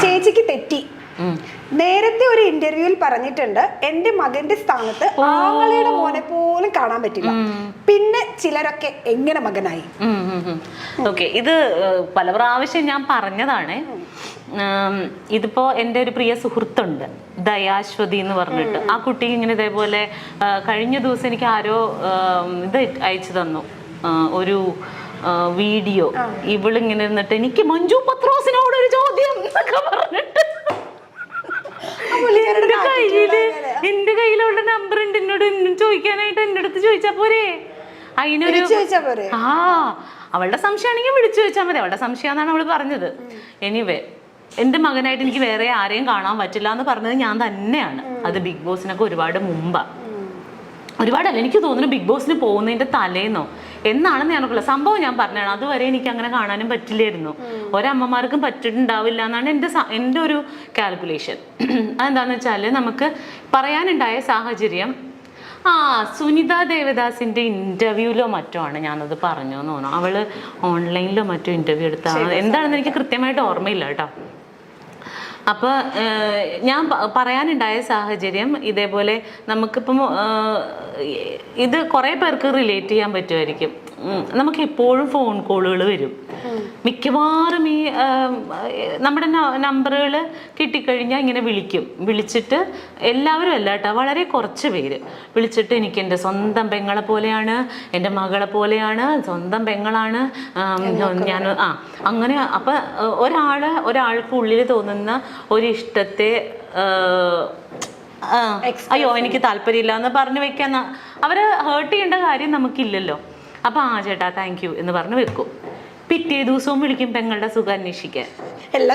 ചേച്ചിക്ക് തെറ്റി. നേരത്തെ ഒരു ഇന്റർവ്യൂവിൽ പറഞ്ഞിട്ടുണ്ട് എന്റെ മകന്റെ സ്ഥാനത്ത് ആങ്ങളയുടെ മോനെ പോലും കാണാൻ പറ്റില്ല. പിന്നെ ചിലരൊക്കെ എങ്ങനെ മകനായി? ഓക്കെ, ഇത് പല പ്രാവശ്യം ഞാൻ പറഞ്ഞതാണ്. ഇതിപ്പോ എൻ്റെ ഒരു പ്രിയ സുഹൃത്തുണ്ട്, ദയാശ്വതി എന്ന് പറഞ്ഞിട്ട്. ആ കുട്ടി ഇങ്ങനെ ഇതേപോലെ കഴിഞ്ഞ ദിവസം എനിക്ക് ആരോ ഇത് അയച്ചു തന്നു, ഒരു വീഡിയോ. ഇവളിങ്ങനെ ഇരുന്നിട്ട് എനിക്ക് മഞ്ജു പത്രോസിനോട് ഒരു ചോദ്യം എന്നൊക്കെ പറഞ്ഞിട്ട് എന്റെ കയ്യിൽ അവളുടെ നമ്പർ ഉണ്ട്, എന്നോട് ചോദിക്കാനായിട്ട് എന്റെ അടുത്ത് ചോദിച്ചാ പോരെ? അതിനൊരു അവളുടെ സംശയമാണെങ്കിൽ വിളിച്ചു ചോദിച്ചാൽ മതി. അവളുടെ സംശയം എന്നാണ് അവള് പറഞ്ഞത്. എനിവേ, എന്റെ മകനായിട്ട് എനിക്ക് വേറെ ആരെയും കാണാൻ പറ്റില്ല എന്ന് പറഞ്ഞത് ഞാൻ തന്നെയാണ്. അത് ബിഗ് ബോസിനൊക്കെ ഒരുപാട് മുമ്പാ. ഒരുപാടല്ല, എനിക്ക് തോന്നുന്നു ബിഗ് ബോസിന് പോകുന്നതിന്റെ തലേന്നോ എന്നാണെന്ന് ഞാനൊക്കെ സംഭവം ഞാൻ പറഞ്ഞതാണ്. അതുവരെ എനിക്ക് അങ്ങനെ കാണാനും പറ്റില്ലായിരുന്നു. ഒരമ്മമാർക്കും പറ്റിയിട്ടുണ്ടാവില്ല എന്നാണ് എൻ്റെ ഒരു കാൽക്കുലേഷൻ. അതെന്താന്ന് വെച്ചാല് നമുക്ക് പറയാനുണ്ടായ സാഹചര്യം, സുനിത ദേവദാസിന്റെ ഇന്റർവ്യൂലോ മറ്റോ ആണ് ഞാനത് പറഞ്ഞു എന്ന് തോന്നുന്നു. അവള് ഓൺലൈനിലോ മറ്റോ ഇന്റർവ്യൂ എടുത്താണ്, എന്താണെന്ന് എനിക്ക് കൃത്യമായിട്ട് ഓർമ്മയില്ല കേട്ടോ. അപ്പോൾ ഞാൻ പറയാനുണ്ടായ സാഹചര്യം ഇതേപോലെ നമുക്കിപ്പം ഇത് കുറേ പേർക്ക് റിലേറ്റ് ചെയ്യാൻ പറ്റുമായിരിക്കും. നമുക്ക് എപ്പോഴും ഫോൺ കോളുകൾ വരും. മിക്കവാറും ഈ നമ്മുടെ നമ്പറുകൾ കിട്ടിക്കഴിഞ്ഞാൽ ഇങ്ങനെ വിളിച്ചിട്ട് എല്ലാവരും അല്ല കേട്ടോ, വളരെ കുറച്ച് പേര് വിളിച്ചിട്ട് എനിക്ക് എൻ്റെ സ്വന്തം പെങ്ങളെ പോലെയാണ്, എൻ്റെ മകളെ പോലെയാണ്, സ്വന്തം പെങ്ങളാണ് ഞാൻ അങ്ങനെ. അപ്പം ഒരാൾക്ക് ഉള്ളിൽ തോന്നുന്ന ഒരിഷ്ടത്തെ അയ്യോ എനിക്ക് താല്പര്യമില്ല എന്ന് പറഞ്ഞു വെക്കാൻ അവരെ ഹേർട്ട് ചെയ്യേണ്ട കാര്യം നമുക്കില്ലല്ലോ. അപ്പം ചേട്ടാ താങ്ക് യു എന്ന് പറഞ്ഞ് വെക്കും. പിറ്റേ ദിവസവും വിളിക്കും പെങ്ങളുടെ സുഖം അന്വേഷിക്കാൻ. എല്ലാ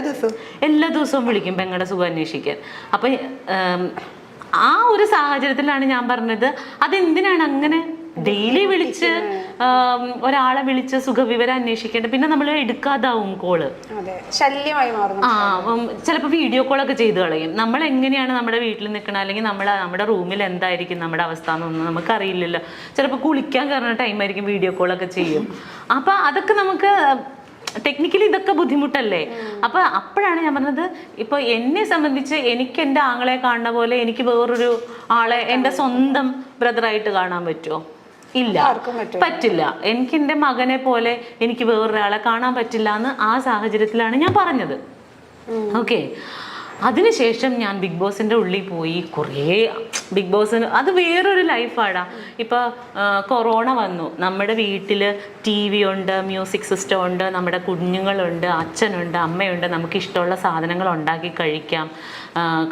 ദിവസവും വിളിക്കും പെങ്ങളുടെ സുഖം അന്വേഷിക്കാൻ. അപ്പം ആ ഒരു സാഹചര്യത്തിലാണ് ഞാൻ പറഞ്ഞത്, അതെന്തിനാണ് അങ്ങനെ ഡെയിലി വിളിച്ച് ഒരാളെ വിളിച്ച് സുഖവിവരം അന്വേഷിക്കേണ്ടത്? പിന്നെ നമ്മൾ എടുക്കാതാവും കോള്, ശല്യമായി മാറും. ചിലപ്പോൾ വീഡിയോ കോളൊക്കെ ചെയ്ത് കളയും. നമ്മൾ എങ്ങനെയാണ് നമ്മുടെ വീട്ടിൽ നിൽക്കണം, അല്ലെങ്കിൽ നമ്മുടെ റൂമിൽ എന്തായിരിക്കും നമ്മുടെ അവസ്ഥ എന്നൊന്നും നമുക്കറിയില്ലല്ലോ. ചിലപ്പോൾ കുളിക്കാൻ കയറുന്ന ടൈമായിരിക്കും വീഡിയോ കോളൊക്കെ ചെയ്യും. അപ്പം അതൊക്കെ നമുക്ക് ടെക്നിക്കലി ഇതൊക്കെ ബുദ്ധിമുട്ടല്ലേ. അപ്പോഴാണ് ഞാൻ പറഞ്ഞത്, ഇപ്പൊ എന്നെ സംബന്ധിച്ച് എനിക്ക് എൻ്റെ ആങ്ങളെ കാണുന്ന പോലെ എനിക്ക് വേറൊരു ആളെ എൻ്റെ സ്വന്തം ബ്രദറായിട്ട് കാണാൻ പറ്റുമോ? ഇല്ല, പറ്റില്ല. എനിക്ക് എൻ്റെ മകനെ പോലെ എനിക്ക് വേറൊരാളെ കാണാൻ പറ്റില്ല എന്ന് ആ സാഹചര്യത്തിലാണ് ഞാൻ പറഞ്ഞത്. ഓക്കെ, അതിനുശേഷം ഞാൻ ബിഗ് ബോസിൻ്റെ ഉള്ളിൽ പോയി. കുറേ ബിഗ് ബോസിന് അത് വേറൊരു ലൈഫാടാ. ഇപ്പോൾ കൊറോണ വന്നു, നമ്മുടെ വീട്ടിൽ TV ഉണ്ട്, മ്യൂസിക് സിസ്റ്റം ഉണ്ട്, നമ്മുടെ കുഞ്ഞുങ്ങളുണ്ട്, അച്ഛനുണ്ട്, അമ്മയുണ്ട്, നമുക്ക് ഇഷ്ടമുള്ള സാധനങ്ങൾ ഉണ്ടാക്കി കഴിക്കാം.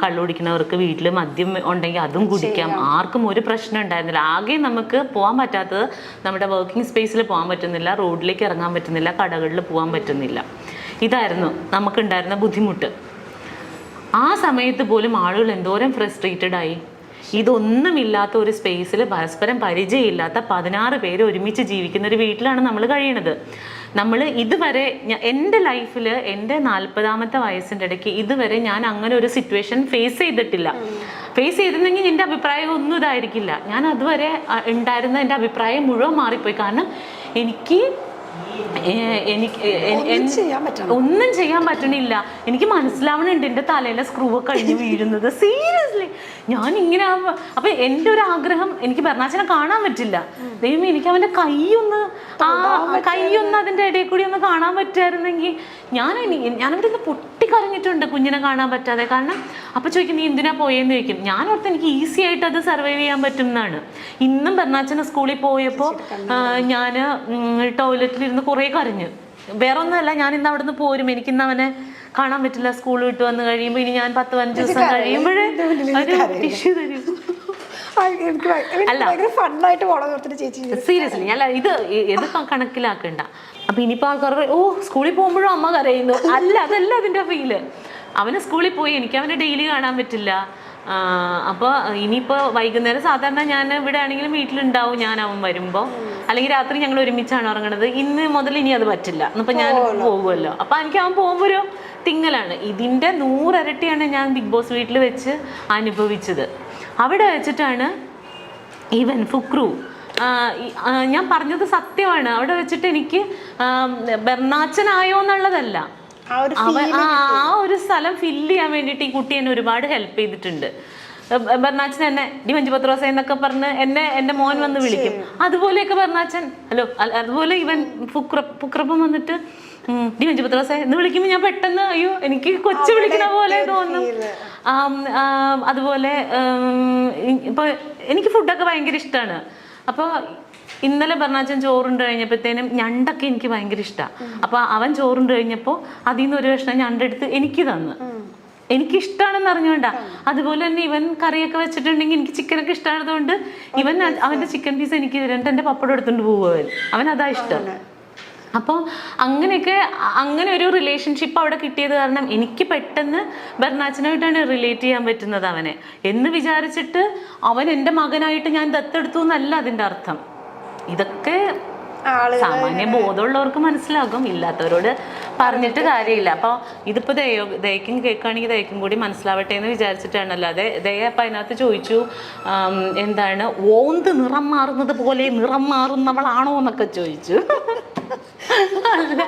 കള്ളുകുടിക്കുന്നവർക്ക് വീട്ടിൽ മദ്യം ഉണ്ടെങ്കിൽ അതും കുടിക്കാം. ആർക്കും ഒരു പ്രശ്നം ഉണ്ടായിരുന്നില്ല. ആകെ നമുക്ക് പോകാൻ പറ്റാത്തത് നമ്മുടെ വർക്കിംഗ് സ്പേസിൽ പോകാൻ പറ്റുന്നില്ല, റോഡിലേക്ക് ഇറങ്ങാൻ പറ്റുന്നില്ല, കടകളിൽ പോകാൻ പറ്റുന്നില്ല. ഇതായിരുന്നു നമുക്കുണ്ടായിരുന്ന ബുദ്ധിമുട്ട്. ആ സമയത്ത് പോലും ആളുകൾ എന്തോരം ഫ്രസ്ട്രേറ്റഡ് ആയി. ഇതൊന്നുമില്ലാത്ത ഒരു സ്പേസിൽ പരസ്പരം പരിചയമില്ലാത്ത 16 പേര് ഒരുമിച്ച് ജീവിക്കുന്ന ഒരു വീട്ടിലാണ് നമ്മൾ കഴിയണത്. നമ്മൾ ഇതുവരെ എൻ്റെ ലൈഫിൽ എൻ്റെ 40ാമത്തെ വയസ്സിൻ്റെ ഇടയ്ക്ക് ഇതുവരെ ഞാൻ അങ്ങനെ ഒരു സിറ്റുവേഷൻ ഫേസ് ചെയ്തിട്ടില്ല. ഫേസ് ചെയ്തിരുന്നെങ്കിൽ എൻ്റെ അഭിപ്രായം ഒന്നും ഇതായിരിക്കില്ല. ഞാൻ അതുവരെ ഉണ്ടായിരുന്ന എൻ്റെ അഭിപ്രായം മുഴുവൻ മാറിപ്പോയി. കാരണം എനിക്ക് ഒന്നും ചെയ്യാൻ പറ്റണില്ല. എനിക്ക് മനസ്സിലാവണുണ്ട് എൻ്റെ തലയിലെ സ്ക്രൂ കഴിഞ്ഞ് വീഴുന്നത്. സീരിയസ്ലി ഞാൻ ഇങ്ങനെ. അപ്പൊ എൻ്റെ ഒരു ആഗ്രഹം, എനിക്ക് ബെർണാച്ചനെ കാണാൻ പറ്റില്ല. ദൈവം എനിക്ക് അവൻ്റെ കൈയൊന്ന് അതിൻ്റെ ഇടയിൽ കൂടി ഒന്ന് കാണാൻ പറ്റുമായിരുന്നെങ്കിൽ ഞാനവിടെ നിന്ന് പൊട്ടിക്കരഞ്ഞിട്ടുണ്ട് കുഞ്ഞിനെ കാണാൻ പറ്റാതെ. കാരണം അപ്പൊ ചോദിക്കും നീ എന്തിനാ പോയെന്ന് ചോദിക്കും. ഞാൻ ഓർത്ത് എനിക്ക് ഈസി ആയിട്ട് അത് സർവൈവ് ചെയ്യാൻ പറ്റും എന്നാണ്. ഇന്നും ബെർണാച്ചനെ സ്കൂളിൽ പോയപ്പോൾ ഞാൻ ടോയ്ലറ്റിലിരുന്ന് കുറേ കരഞ്ഞു. വേറെ ഒന്നുമല്ല, ഞാൻ ഇന്ന് അവിടെ നിന്ന് പോരും, എനിക്കിന്ന് അവനെ കാണാൻ പറ്റില്ല. സ്കൂൾ വിട്ട് വന്ന് കഴിയുമ്പോൾ ഇനി ഞാൻ 10-15 ദിവസം കഴിയുമ്പോഴേ ടിഷ്യൂ തരും. സീരിയസ്ലി അല്ല, ഇത് കണക്കിലാക്കണ്ട. അപ്പൊ ഇനിയിപ്പോ ആൾക്കാർ സ്കൂളിൽ പോകുമ്പോഴും അമ്മ കരയുന്നു. അതല്ല അതിന്റെ ഫീല്. അവന് സ്കൂളിൽ പോയി എനിക്ക് അവനെ ഡെയിലി കാണാൻ പറ്റില്ല. അപ്പോൾ ഇനിയിപ്പോൾ വൈകുന്നേരം സാധാരണ ഞാൻ ഇവിടെ ആണെങ്കിലും വീട്ടിലുണ്ടാവും ഞാൻ അവൻ വരുമ്പോൾ, അല്ലെങ്കിൽ രാത്രി ഞങ്ങൾ ഒരുമിച്ചാണ് ഉറങ്ങണത്. ഇന്ന് മുതൽ ഇനി അത് പറ്റില്ല. ഇന്നിപ്പോൾ ഞാൻ പോകുമല്ലോ. അപ്പോൾ എനിക്ക് അവൻ പോകുമ്പോൾ ഒരു തിങ്ങലാണ്. ഇതിൻ്റെ 100 ഇരട്ടിയാണ് ഞാൻ ബിഗ് ബോസ് വീട്ടിൽ വെച്ച് അനുഭവിച്ചത്. അവിടെ വെച്ചിട്ടാണ് ഈവൻ ഫുക്രു, ഞാൻ പറഞ്ഞത് സത്യമാണ്. അവിടെ വെച്ചിട്ട് എനിക്ക് ബെർണാച്ചനായോ എന്നുള്ളതല്ല, ആ ഒരു സ്ഥലം ഫില്ല് ചെയ്യാൻ വേണ്ടിയിട്ട് ഈ കുട്ടി എന്നെ ഒരുപാട് ഹെൽപ്പ് ചെയ്തിട്ടുണ്ട്. ബർണാച്ചൻ എന്നെ ഡി മഞ്ജു പത്രോസ എന്നൊക്കെ പറഞ്ഞ് എന്റെ മോൻ വന്ന് വിളിക്കും. അതുപോലെയൊക്കെ ബർണാച്ചൻ ഹലോ, അതുപോലെ ഇവൻ ഫുക്രപ്പം വന്നിട്ട് ഡി മഞ്ജു പത്രോസ എന്ന് വിളിക്കുമ്പോൾ ഞാൻ പെട്ടെന്ന് അയ്യോ എനിക്ക് കൊച്ചു വിളിക്കുന്ന പോലെ തോന്നും. അതുപോലെ ഇപ്പൊ എനിക്ക് ഫുഡൊക്കെ ഭയങ്കര ഇഷ്ടമാണ്. അപ്പോൾ ഇന്നലെ ബർണാച്ചൻ ചോറുണ്ട് കഴിഞ്ഞപ്പോഴത്തേനും ഞണ്ടൊക്കെ എനിക്ക് ഭയങ്കര ഇഷ്ടമാണ്. അപ്പൊ അവൻ ചോറുണ്ട് കഴിഞ്ഞപ്പോൾ അതിൽ നിന്ന് ഒരു കഷ്ണം ഞണ്ടെടുത്ത് എനിക്ക് തന്നു. എനിക്കിഷ്ടമാണെന്ന് അറിഞ്ഞോണ്ടാ. അതുപോലെ തന്നെ ഇവൻ കറിയൊക്കെ വെച്ചിട്ടുണ്ടെങ്കിൽ എനിക്ക് ചിക്കനൊക്കെ ഇഷ്ടമായതുകൊണ്ട് ഇവൻ അവന്റെ ചിക്കൻ പീസ് എനിക്ക് തരുന്നുണ്ട്. എന്റെ പപ്പടം എടുത്തോണ്ട് പോവും അവൻ അതാ ഇഷ്ടം. അപ്പോൾ അങ്ങനെയൊക്കെ അങ്ങനെ ഒരു റിലേഷൻഷിപ്പ് അവിടെ കിട്ടിയത് കാരണം എനിക്ക് പെട്ടെന്ന് ബർണാച്ചനായിട്ടാണ് റിലേറ്റ് ചെയ്യാൻ പറ്റുന്നത് അവനെ എന്ന് വിചാരിച്ചിട്ട്. അവൻ എൻ്റെ മകനായിട്ട് ഞാൻ ദത്തെടുത്തു എന്നല്ല അതിൻ്റെ അർത്ഥം. ഇതൊക്കെ സാമാന്യ ബോധമുള്ളവർക്ക് മനസ്സിലാകും, ഇല്ലാത്തവരോട് പറഞ്ഞിട്ട് കാര്യമില്ല. അപ്പോൾ ഇതിപ്പോൾ ദയക്കും കേൾക്കുകയാണെങ്കിൽ ദയക്കും കൂടി മനസ്സിലാവട്ടെ എന്ന് വിചാരിച്ചിട്ടാണ്. അല്ലാതെ ദയ അപ്പം അതിനകത്ത് ചോദിച്ചു എന്താണ് ഓന്ത് നിറം മാറുന്നത് പോലെ നിറം മാറുന്നവളാണോ എന്നൊക്കെ ചോദിച്ചു. അല്ല,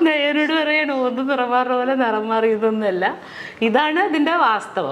ദയനോട് പറയണോ ഓന്ത് നിറം മാറുന്ന പോലെ നിറം മാറിയതൊന്നുമല്ല, ഇതാണ് ഇതിൻ്റെ വാസ്തവം.